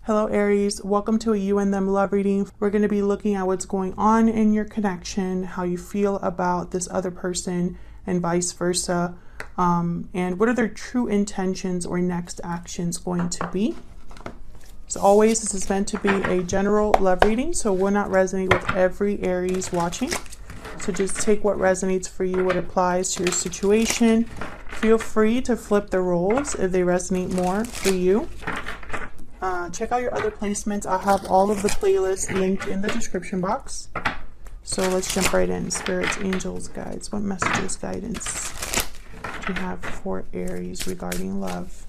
Hello Aries, welcome to a You and Them love reading. We're going to be looking at what's going on in your connection, how you feel about this other person and vice versa, and what are their true intentions or next actions going to be. As always, this is meant to be a general love reading, so it will not resonate with every Aries watching. So just take what resonates for you, what applies to your situation. Feel free to flip the roles if they resonate more for you. Check out your other placements. I'll have all of the playlists linked in the description box. So let's jump right in. Spirits, angels, guides. What messages, guidance do you have for Aries regarding love?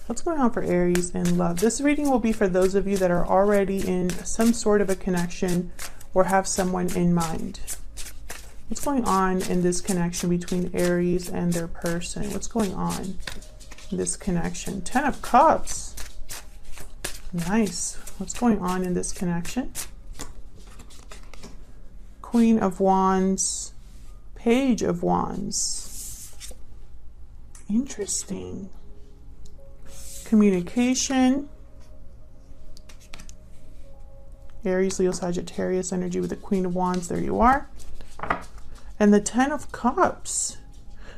What's going on for Aries in love? This reading will be for those of you that are already in some sort of a connection or have someone in mind. What's going on in this connection between Aries and their person? What's going on in this connection? 10 of Cups. Nice. What's going on in this connection? Queen of Wands. Page of Wands. Interesting. Communication. Aries, Leo, Sagittarius energy with the Queen of Wands. There you are. And the 10 of Cups.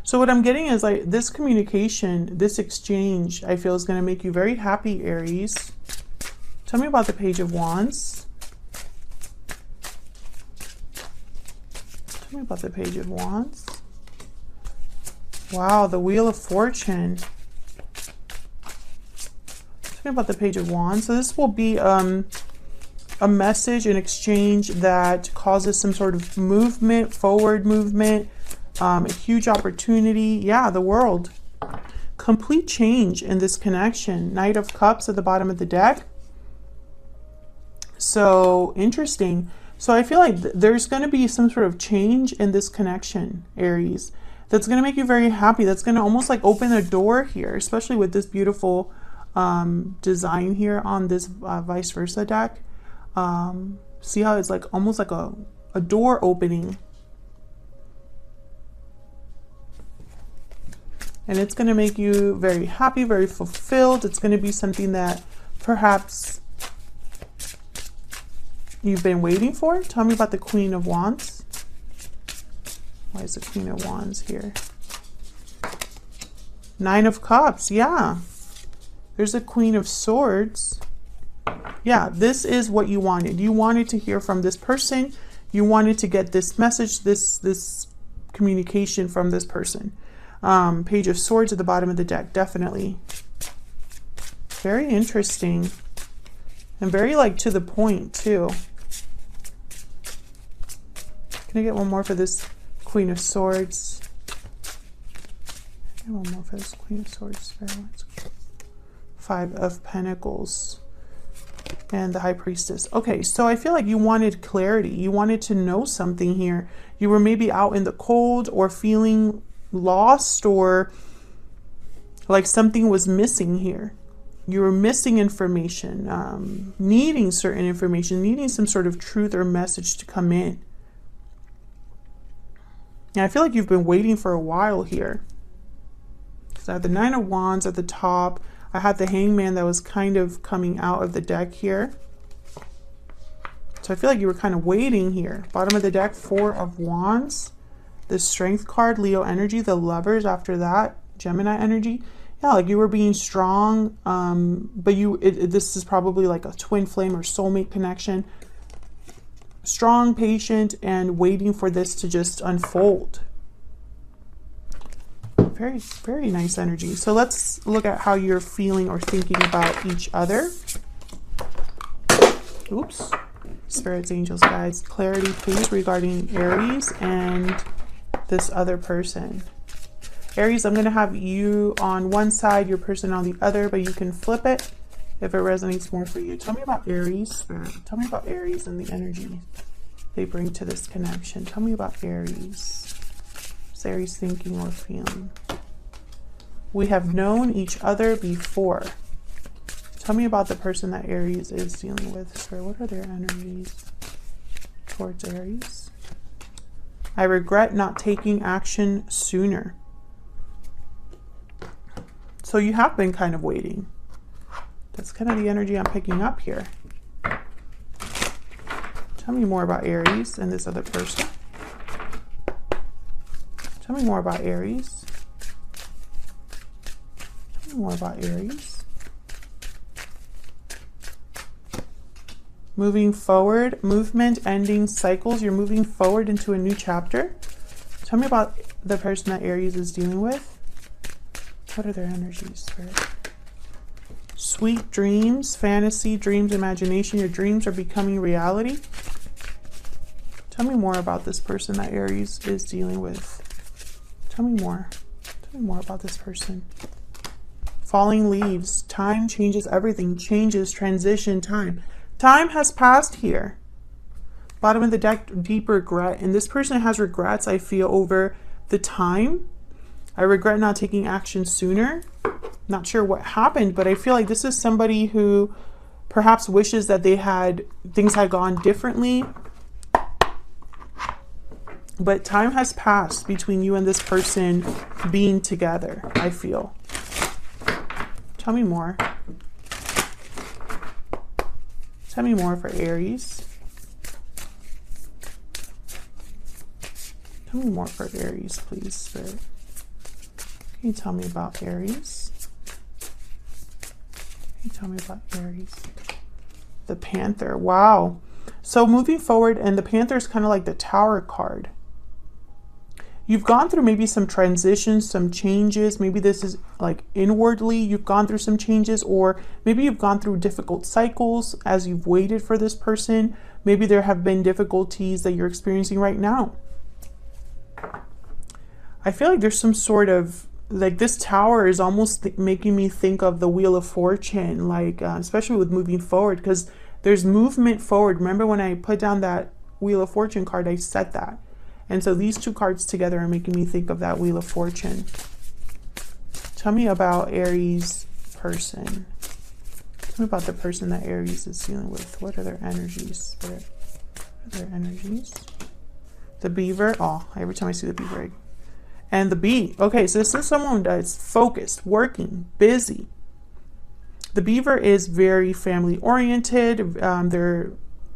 So what I'm getting is like this communication, this exchange, I feel is going to make you very happy, Aries. Tell me about the Page of Wands. Tell me about the Page of Wands. Wow, the Wheel of Fortune. Tell me about the Page of Wands. So this will be a message, an exchange that causes some sort of movement, forward movement, a huge opportunity. Yeah, the World. Complete change in this connection. Knight of Cups at the bottom of the deck. So interesting. So I feel like there's going to be some sort of change in this connection, Aries, that's going to make you very happy. That's going to almost like open a door here, especially with this beautiful design here on this vice versa deck. See how it's like almost like a door opening, and it's going to make you very happy, very fulfilled. It's going to be something that perhaps you've been waiting for. Tell me about the Queen of Wands. Why is the Queen of Wands here? Nine of Cups. Yeah, there's a Queen of Swords. Yeah, this is what you wanted. You wanted to hear from this person. You wanted to get this message, this communication from this person. Page of Swords at the bottom of the deck, definitely. Very interesting. And very like to the point too. Can I get one more for this Queen of Swords? Get one more for this Queen of Swords. Five of Pentacles. And the High Priestess. Okay, so I feel like you wanted clarity. You wanted to know something here. You were maybe out in the cold or feeling lost, or like something was missing here. You were missing information, needing certain information, needing some sort of truth or message to come in. And I feel like you've been waiting for a while here. So I have the Nine of Wands at the top. I had the Hangman that was kind of coming out of the deck here. So I feel like you were kind of waiting here. Bottom of the deck, Four of Wands. The Strength card, Leo energy. The Lovers after that, Gemini energy. Yeah, like you were being strong, but this is probably like a twin flame or soulmate connection. Strong, patient, and waiting for this to just unfold. Very, very nice energy. So let's look at how you're feeling or thinking about each other. Oops. Spirits, angels, guides, clarity, please, regarding Aries and this other person. Aries, I'm going to have you on one side, your person on the other, but you can flip it if it resonates more for you. Tell me about Aries, Spirit. Tell me about Aries and the energy they bring to this connection. Tell me about Aries. What's Aries thinking or feeling? We have known each other before. Tell me about the person that Aries is dealing with. Sir, what are their energies towards Aries? I regret not taking action sooner. So you have been kind of waiting. That's kind of the energy I'm picking up here. Tell me more about Aries and this other person. Tell me more about Aries. Tell me more about Aries. Moving forward, movement, ending cycles. You're moving forward into a new chapter. Tell me about the person that Aries is dealing with. What are their energies, Spirit? Sweet dreams, fantasy, dreams, imagination. Your dreams are becoming reality. Tell me more about this person that Aries is dealing with. Tell me more. Tell me more about this person. Falling leaves. Time changes everything. Changes, transition, time. Time has passed here. Bottom of the deck, deep regret. And this person has regrets, I feel, over the time. I regret not taking action sooner. Not sure what happened, but I feel like this is somebody who perhaps wishes that things had gone differently. But time has passed between you and this person being together, I feel. Tell me more. Tell me more for Aries. Tell me more for Aries, please, Spirit. Can you tell me about Aries? Can you tell me about Aries? The Panther. Wow. So moving forward, and the Panther is kind of like the Tower card. You've gone through maybe some transitions, some changes. Maybe this is like inwardly you've gone through some changes, or maybe you've gone through difficult cycles as you've waited for this person. Maybe there have been difficulties that you're experiencing right now. I feel like there's some sort of, like, this Tower is almost making me think of the Wheel of Fortune, like especially with moving forward, because there's movement forward. Remember when I put down that Wheel of Fortune card, I said that. And so these two cards together are making me think of that Wheel of Fortune. Tell me about Aries person. Tell me about the person that Aries is dealing with. What are their energies, Spirit? What are their energies? The Beaver. Oh, every time I see the Beaver egg. And the Bee. Okay, so this is someone that's focused, working, busy. The Beaver is very family oriented. They're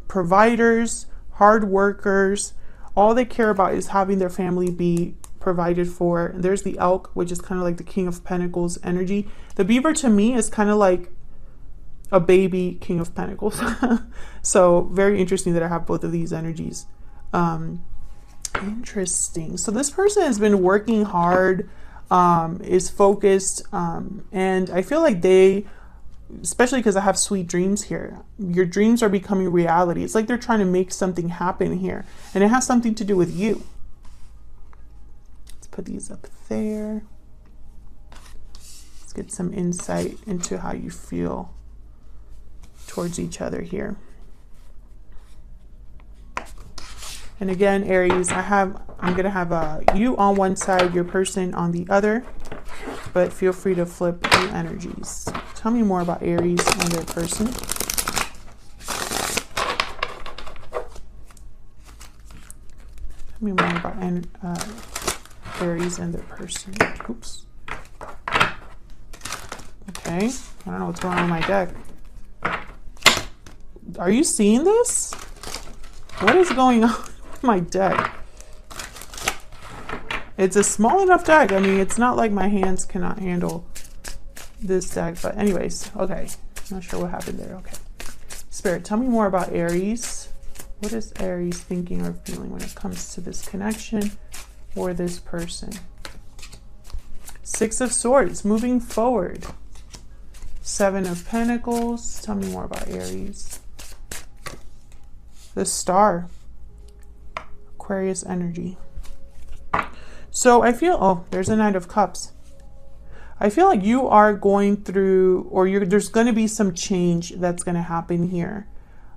providers, hard workers. All they care about is having their family be provided for. And there's the Elk, which is kind of like the King of Pentacles energy. The Beaver to me is kind of like a baby King of Pentacles. So very interesting that I have both of these energies. Interesting. So this person has been working hard, is focused, and I feel like they, especially because I have sweet dreams here, your dreams are becoming reality. It's like they're trying to make something happen here, and it has something to do with you. Let's put these up there. Let's get some insight into how you feel towards each other here. And again, Aries, I'm going to have you on one side, your person on the other, but feel free to flip the energies. Tell me more about Aries and their person. Tell me more about Aries and their person. Oops. Okay. I don't know what's going on with my deck. Are you seeing this? What is going on with my deck? It's a small enough deck. I mean, it's not like my hands cannot handle this deck. But anyways, okay. Not sure what happened there. Okay. Spirit, tell me more about Aries. What is Aries thinking or feeling when it comes to this connection or this person? Six of Swords, moving forward. Seven of Pentacles. Tell me more about Aries. The Star. Aquarius energy. So I feel, oh, there's a Knight of Cups. I feel like you are going through, or there's going to be some change that's going to happen here.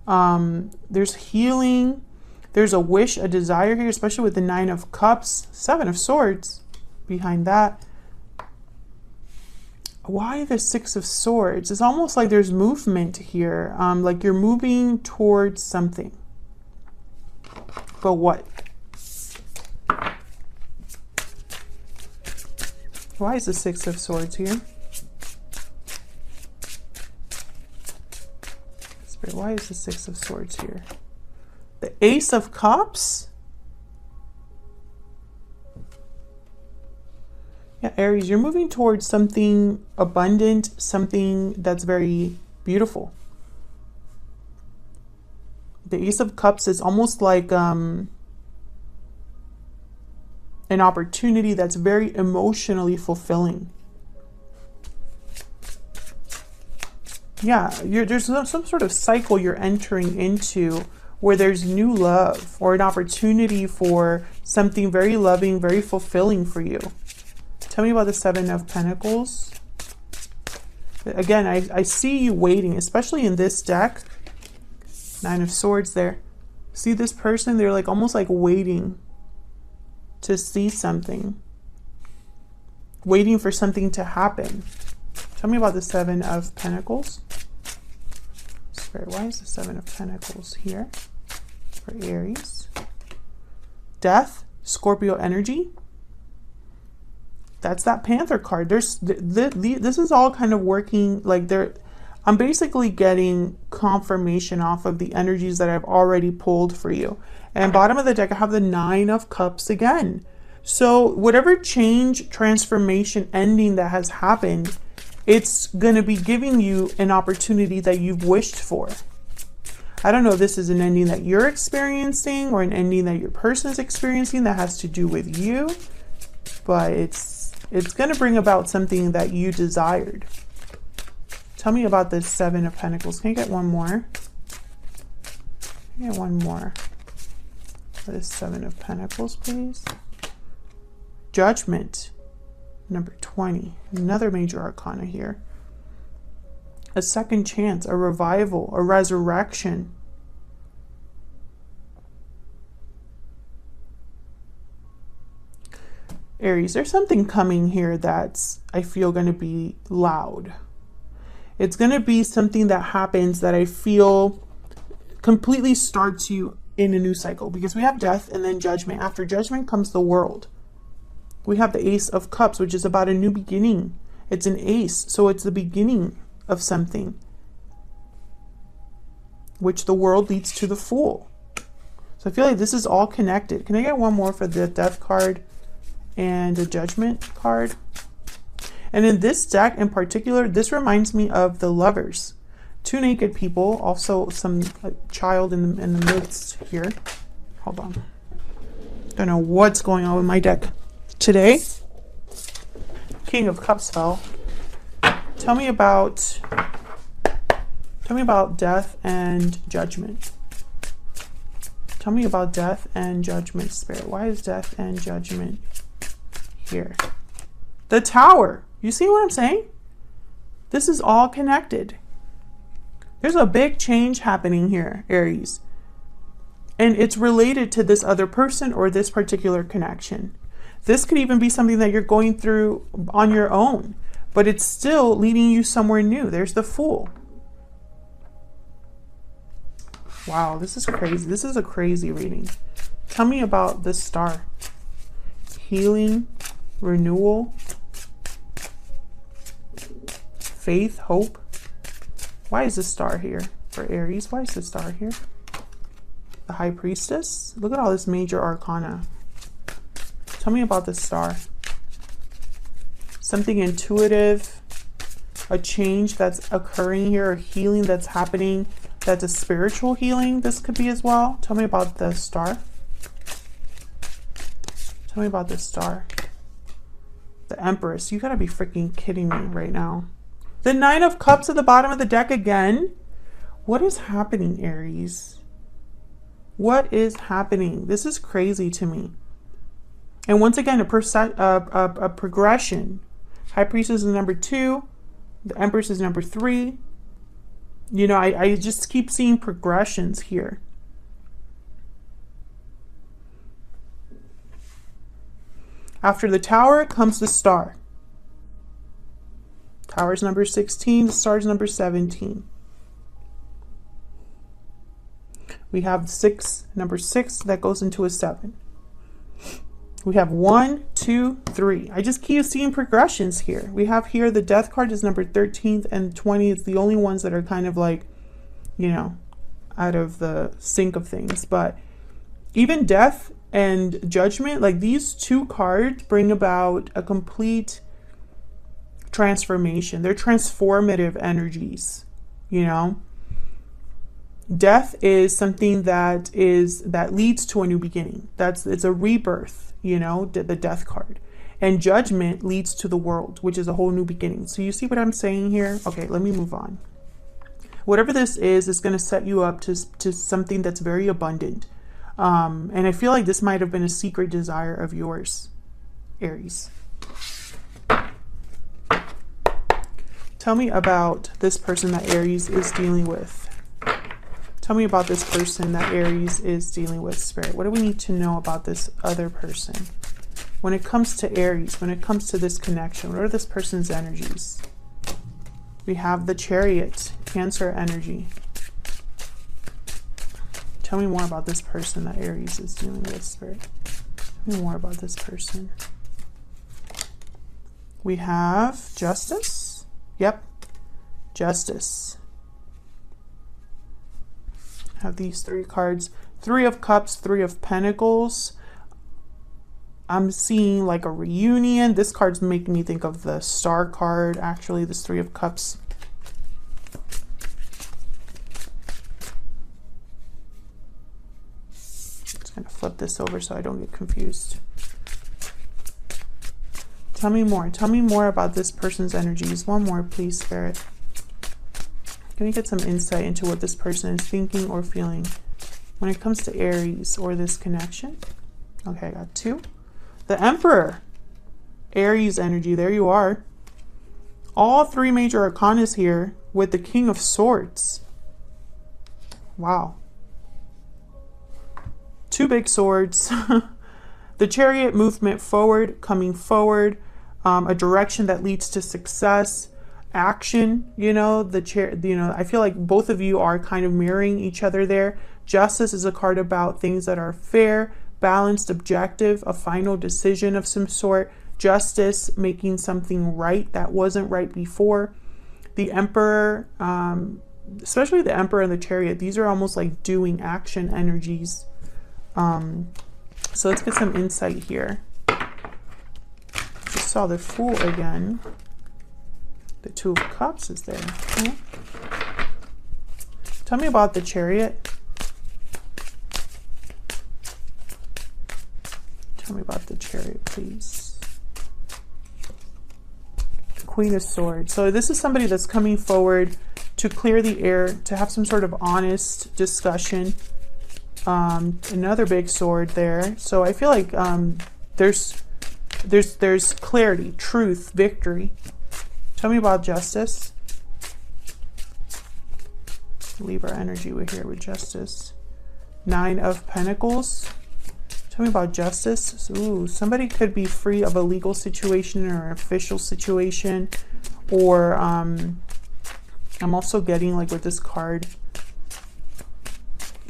There's healing. There's a wish, a desire here, especially with the Nine of Cups. Seven of Swords behind that. Why the Six of Swords? It's almost like there's movement here. Like you're moving towards something. But what? Why is the Six of Swords here? Spirit, why is the Six of Swords here? The Ace of Cups? Yeah, Aries, you're moving towards something abundant, something that's very beautiful. The Ace of Cups is almost like an opportunity that's very emotionally fulfilling. Yeah, there's some sort of cycle you're entering into where there's new love or an opportunity for something very loving, very fulfilling for you. Tell me about the Seven of Pentacles. Again, I see you waiting, especially in this deck. Nine of Swords there. See this person? They're like almost like waiting to see something. Waiting for something to happen. Tell me about the Seven of Pentacles. Spirit, why is the Seven of Pentacles here for Aries? Death, Scorpio energy. That's that Panther card. This is all kind of working like I'm basically getting confirmation off of the energies that I've already pulled for you. And bottom of the deck, I have the Nine of Cups again. So whatever change, transformation, ending that has happened, it's going to be giving you an opportunity that you've wished for. I don't know if this is an ending that you're experiencing or an ending that your person is experiencing that has to do with you, but it's going to bring about something that you desired. Tell me about the Seven of Pentacles. Can I get one more? Can I get one more for the Seven of Pentacles, please? Judgment, number 20. Another major arcana here. A second chance, a revival, a resurrection. Aries, there's something coming here that's, I feel, going to be loud. It's going to be something that happens that I feel completely starts you in a new cycle, because we have death and then judgment. After judgment comes the world. We have the Ace of Cups, which is about a new beginning. It's an ace, so it's the beginning of something, which the world leads to the Fool. So I feel like this is all connected. Can I get one more for the Death card and the Judgment card? And in this deck in particular, this reminds me of the Lovers. Two naked people, also some child in the midst here. Hold on. Don't know what's going on with my deck today. King of Cups fell. Tell me about death and judgment. Tell me about death and judgment, Spirit. Why is death and judgment here? The Tower. You see what I'm saying? This is all connected. There's a big change happening here, Aries. And it's related to this other person or this particular connection. This could even be something that you're going through on your own, but it's still leading you somewhere new. There's the Fool. Wow, this is crazy. This is a crazy reading. Tell me about the Star. Healing, renewal, faith, hope. Why is the Star here for Aries? Why is the Star here? The High Priestess. Look at all this major arcana. Tell me about the Star. Something intuitive, a change that's occurring here, a healing that's happening, that's a spiritual healing. This could be as well. Tell me about the Star. Tell me about the Star. The Empress. You gotta be freaking kidding me right now. The Nine of Cups at the bottom of the deck again. What is happening, Aries? What is happening? This is crazy to me. And once again, a progression. High Priestess is number 2. The Empress is number 3. You know, I just keep seeing progressions here. After the Tower comes the Star. Tower's number 16, the Star's number 17. We have number 6 that goes into a 7. We have 1, 2, 3. I just keep seeing progressions here. We have here the Death card is number 13 and 20. It's the only ones that are kind of like you know, out of the sync of things. But even death and judgment, like these two cards bring about a complete transformation. They're transformative energies, you know. Death is something that leads to a new beginning. It's a rebirth, you know, the death card. And judgment leads to the world, which is a whole new beginning. So you see what I'm saying here? Okay, let me move on. Whatever this is going to set you up to something that's very abundant. And I feel like this might have been a secret desire of yours, Aries. Tell me about this person that Aries is dealing with. Tell me about this person that Aries is dealing with, Spirit. What do we need to know about this other person? When it comes to Aries, when it comes to this connection, what are this person's energies? We have the Chariot, Cancer energy. Tell me more about this person that Aries is dealing with, Spirit. Tell me more about this person. We have Justice. Yep, Justice. Have these three cards. Three of Cups, Three of Pentacles. I'm seeing like a reunion. This card's making me think of the Star card, actually, this Three of Cups. Just gonna flip this over so I don't get confused. Tell me more. Tell me more about this person's energies. One more, please, Spirit. Can we get some insight into what this person is thinking or feeling when it comes to Aries or this connection? Okay, I got two. The Emperor. Aries energy. There you are. All three major arcanas here with the King of Swords. Wow. Two big swords. The Chariot, movement forward, coming forward. A direction that leads to success. Action, you know, I feel like both of you are kind of mirroring each other there. Justice is a card about things that are fair, balanced, objective, a final decision of some sort. Justice, making something right that wasn't right before. The Emperor, especially the Emperor and the Chariot, these are almost like doing action energies. So let's get some insight here. Just saw the Fool again. The Two of Cups is there. Okay. Tell me about the Chariot. Tell me about the Chariot, please. The Queen of Swords. So this is somebody that's coming forward to clear the air, to have some sort of honest discussion. Another big sword there. So I feel like there's clarity, truth, victory. Tell me about Justice. Libra energy, we're here with Justice. Nine of Pentacles. Tell me about Justice. Ooh, somebody could be free of a legal situation or an official situation. Or I'm also getting, like, with this card,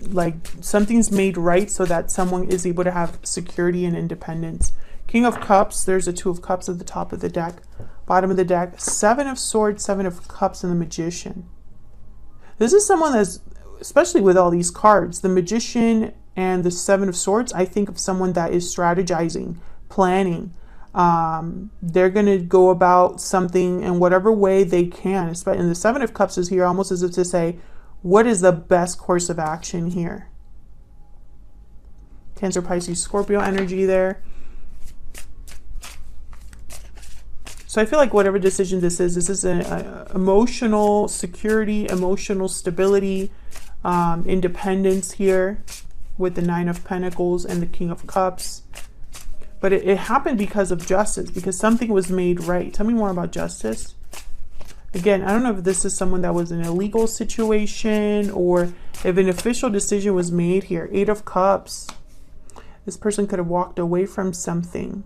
like something's made right so that someone is able to have security and independence. King of Cups. There's a Two of Cups at the top of the deck. Bottom of the deck, Seven of Swords, Seven of Cups, and the Magician. This is someone that's, especially with all these cards, the Magician and the Seven of Swords, I think of someone that is strategizing, planning. They're going to go about something in whatever way they can. And the Seven of Cups is here almost as if to say, what is the best course of action here? Cancer, Pisces, Scorpio energy there. So I feel like whatever decision this is an emotional security, emotional stability, independence here with the Nine of Pentacles and the King of Cups. But it happened because of justice, because something was made right. Tell me more about Justice. Again, I don't know if this is someone that was in a legal situation or if an official decision was made here. Eight of Cups. This person could have walked away from something.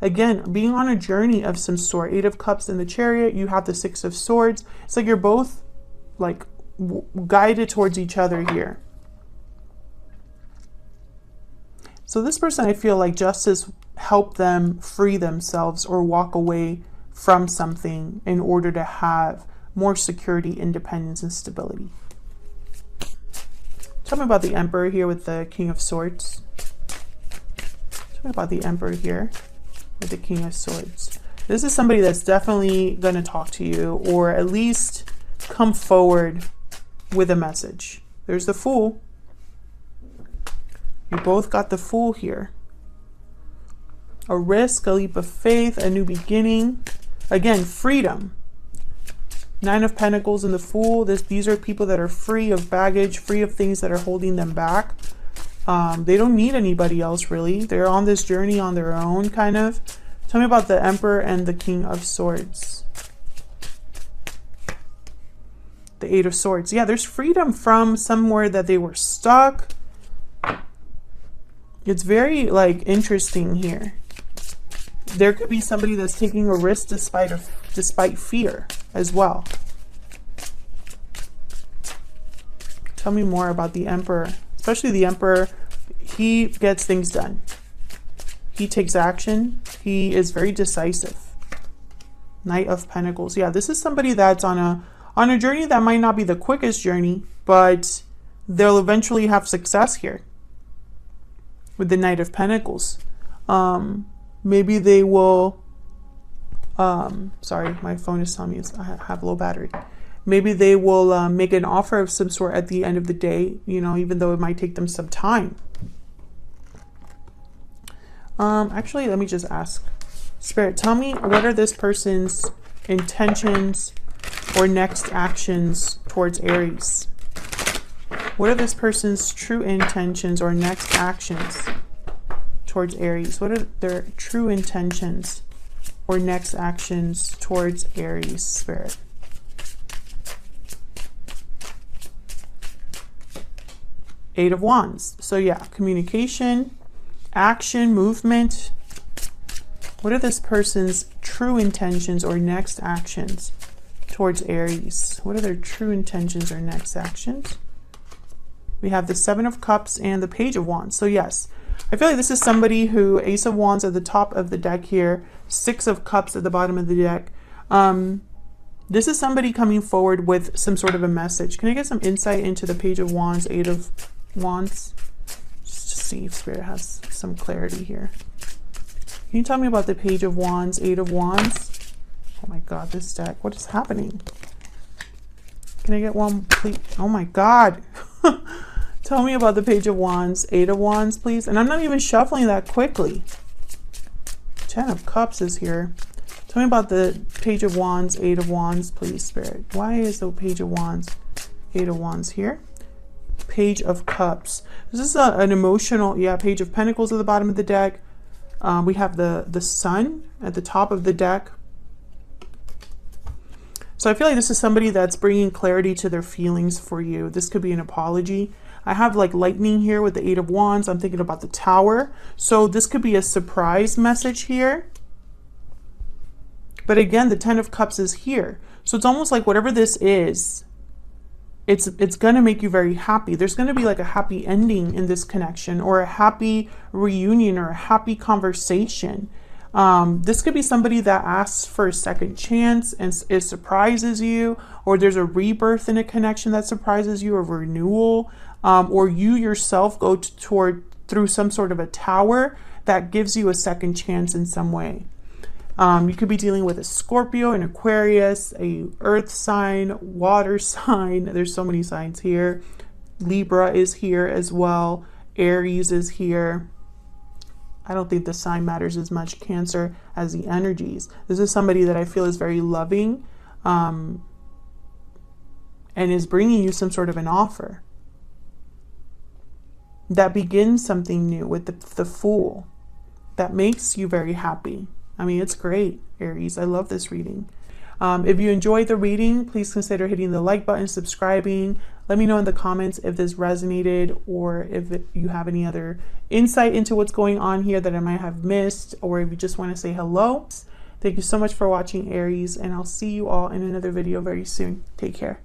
Again, being on a journey of some sort. Eight of Cups in the Chariot. You have the Six of Swords. It's like you're both like guided towards each other here. So this person, I feel like justice helped them free themselves or walk away from something in order to have more security, independence, and stability. Tell me about the Emperor here with the King of Swords. Tell me about the Emperor here with the King of Swords. This is somebody that's definitely going to talk to you, or at least come forward with a message. There's the Fool. You both got the Fool here. A risk, a leap of faith, a new beginning. Again, freedom. 9 of Pentacles and the Fool. These are people that are free of baggage, free of things that are holding them back. They don't need anybody else, really. They're on this journey on their own, kind of. Tell me about the Emperor and the King of Swords. The 8 of Swords. Yeah, there's freedom from somewhere that they were stuck. It's very, like, interesting here. There could be somebody that's taking a risk despite fear as well. Tell me more about the Emperor. Especially the Emperor. He gets things done. He takes action. He is very decisive. Knight of Pentacles. Yeah, this is somebody that's on a journey that might not be the quickest journey, but they'll eventually have success here with the Knight of Pentacles. Maybe they will, sorry, my phone is telling me I have low battery. Maybe they will make an offer of some sort at the end of the day, you know, even though it might take them some time. Actually, let me just ask. Spirit, tell me, what are this person's intentions or next actions towards Aries? What are this person's true intentions or next actions towards Aries? What are their true intentions or next actions towards Aries, Spirit? Eight of Wands. So yeah, communication, action, movement. What are this person's true intentions or next actions towards Aries? What are their true intentions or next actions? We have the 7 of Cups and the Page of Wands. So yes, I feel like this is somebody who, Ace of Wands at the top of the deck here, 6 of Cups at the bottom of the deck. This is somebody coming forward with some sort of a message. Can I get some insight into the Page of Wands, 8 of Wands? Just to see if Spirit has some clarity here. Can you tell me about the Page of Wands, 8 of Wands? Oh my God, this deck, what is happening? Can I get one, please? Oh my God. Tell me about the Page of Wands, 8 of Wands, please. And I'm not even shuffling that quickly. 10 of Cups is here. Tell me about the Page of Wands, 8 of Wands, please, Spirit. Why is the Page of Wands, 8 of Wands here? Page of Cups. This is an emotional, yeah, Page of Pentacles at the bottom of the deck. We have the Sun at the top of the deck. So I feel like this is somebody that's bringing clarity to their feelings for you. This could be an apology. I have like lightning here with the 8 of Wands. I'm thinking about the Tower. So this could be a surprise message here. But again, the 10 of Cups is here. So it's almost like whatever this is, it's going to make you very happy. There's going to be like a happy ending in this connection, or a happy reunion, or a happy conversation. This could be somebody that asks for a second chance and it surprises you, or there's a rebirth in a connection that surprises you, or renewal, or you yourself go through some sort of a tower that gives you a second chance in some way. You could be dealing with a Scorpio, an Aquarius, a earth sign, water sign. There's so many signs here. Libra is here as well. Aries is here. I don't think the sign matters as much, Cancer, as the energies. This is somebody that I feel is very loving, and is bringing you some sort of an offer that begins something new with the Fool, that makes you very happy. I mean, it's great, Aries. I love this reading. If you enjoyed the reading, please consider hitting the like button, subscribing. Let me know in the comments if this resonated, or if you have any other insight into what's going on here that I might have missed, or if you just want to say hello. Thank you so much for watching, Aries, and I'll see you all in another video very soon. Take care.